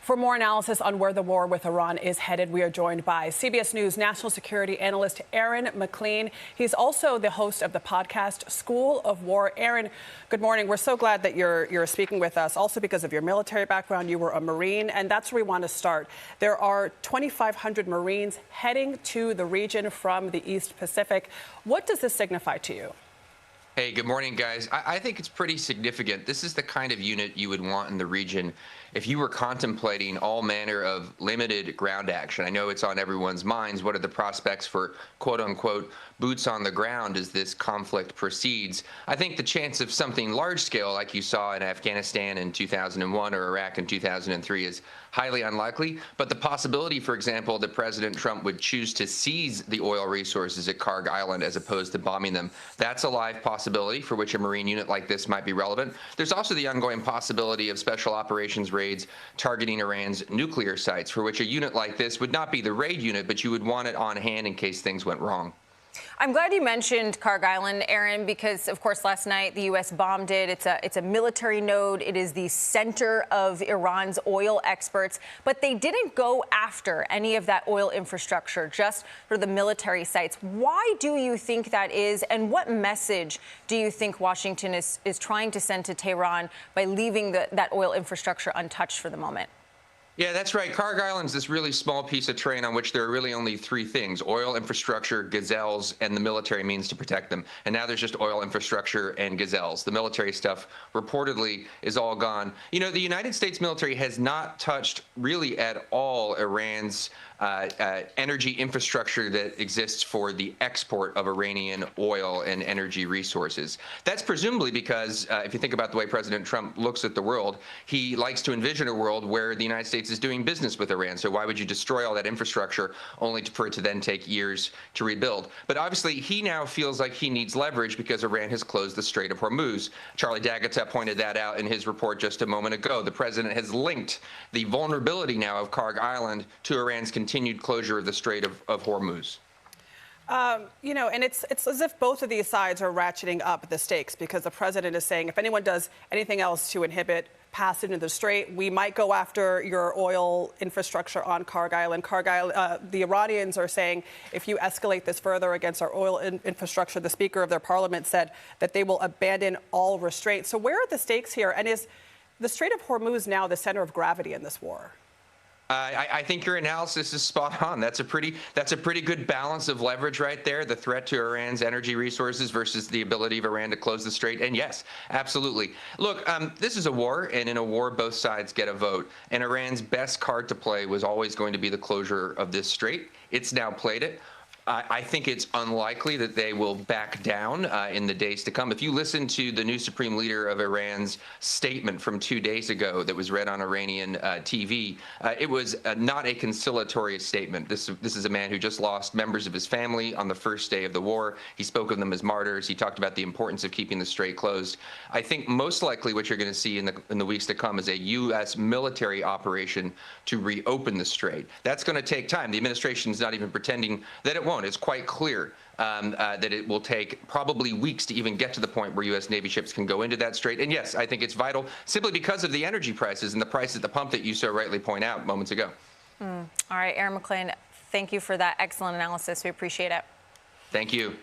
For more analysis on where the war with Iran is headed, we are joined by CBS News national security analyst Aaron McLean. He's also the host of the podcast School of War. Aaron, good morning. We're so glad that you're speaking with us, also because of your military background. You were a Marine, and that's where we want to start. There are 2,500 Marines heading to the region from the East Pacific. What does this signify to you? Hey, good morning, guys. I think it's pretty significant. This is the kind of unit you would want in the region if you were contemplating all manner of limited ground action. I know it's on everyone's minds. What are the prospects for quote unquote boots on the ground as this conflict proceeds? I think the chance of something large scale like you saw in Afghanistan in 2001 or Iraq in 2003 is highly unlikely. But the possibility, for example, that President Trump would choose to seize the oil resources at Kharg Island as opposed to bombing them, that's a live possibility for which a Marine unit like this might be relevant. There's also the ongoing possibility of special operations raids targeting Iran's nuclear sites, for which a unit like this would not be the raid unit, but you would want it on hand in case things went wrong. I'm glad you mentioned Kharg Island, Aaron, because, of course, last night the U.S. bombed it. It's a military node. It is the center of Iran's oil exports. But they didn't go after any of that oil infrastructure, just for the military sites. Why do you think that is? And what message do you think Washington is trying to send to Tehran by leaving that oil infrastructure untouched for the moment? Yeah, that's right. Kharg Island's this really small piece of terrain on which there are really only three things: oil infrastructure, gazelles, and the military means to protect them. And now there's just oil infrastructure and gazelles. The military stuff reportedly is all gone. You know, the United States military has not touched really at all Iran's energy infrastructure that exists for the export of Iranian oil and energy resources. That's presumably because, if you think about the way President Trump looks at the world, he likes to envision a world where the United States is doing business with Iran. So why would you destroy all that infrastructure only for it to then take years to rebuild? But obviously, he now feels like he needs leverage because Iran has closed the Strait of Hormuz. Charlie D'Agata pointed that out in his report just a moment ago. The president has linked the vulnerability now of Kharg Island to Iran's continued closure of the Strait of Hormuz. You know, and it's as if both of these sides are ratcheting up the stakes, because the president is saying if anyone does anything else to inhibit passage into the strait, we might go after your oil infrastructure on Kharg Island. The Iranians are saying if you escalate this further against our oil infrastructure, the Speaker of their parliament said that they will abandon all restraint. So where are the stakes here? And is the Strait of Hormuz now the center of gravity in this war? I think your analysis is spot on. That's a pretty good balance of leverage right there. The threat to Iran's energy resources versus the ability of Iran to close the strait. And yes, absolutely. Look, this is a war, and in a war, both sides get a vote. And Iran's best card to play was always going to be the closure of this strait. It's now played it. I think it's unlikely that they will back down in the days to come. If you listen to the new supreme leader of Iran's statement from 2 days ago that was read on Iranian TV, it was not a conciliatory statement. This is a man who just lost members of his family on the first day of the war. He spoke of them as martyrs. He talked about the importance of keeping the strait closed. I think most likely what you're going to see in the weeks to come is a U.S. military operation to reopen the strait. That's going to take time. The administration is not even pretending that it won't. It's quite clear that it will take probably weeks to even get to the point where U.S. Navy ships can go into that strait. And yes, I think it's vital simply because of the energy prices and the price at the pump that you so rightly point out moments ago. All right, Aaron McLean, thank you for that excellent analysis. We appreciate it. Thank you.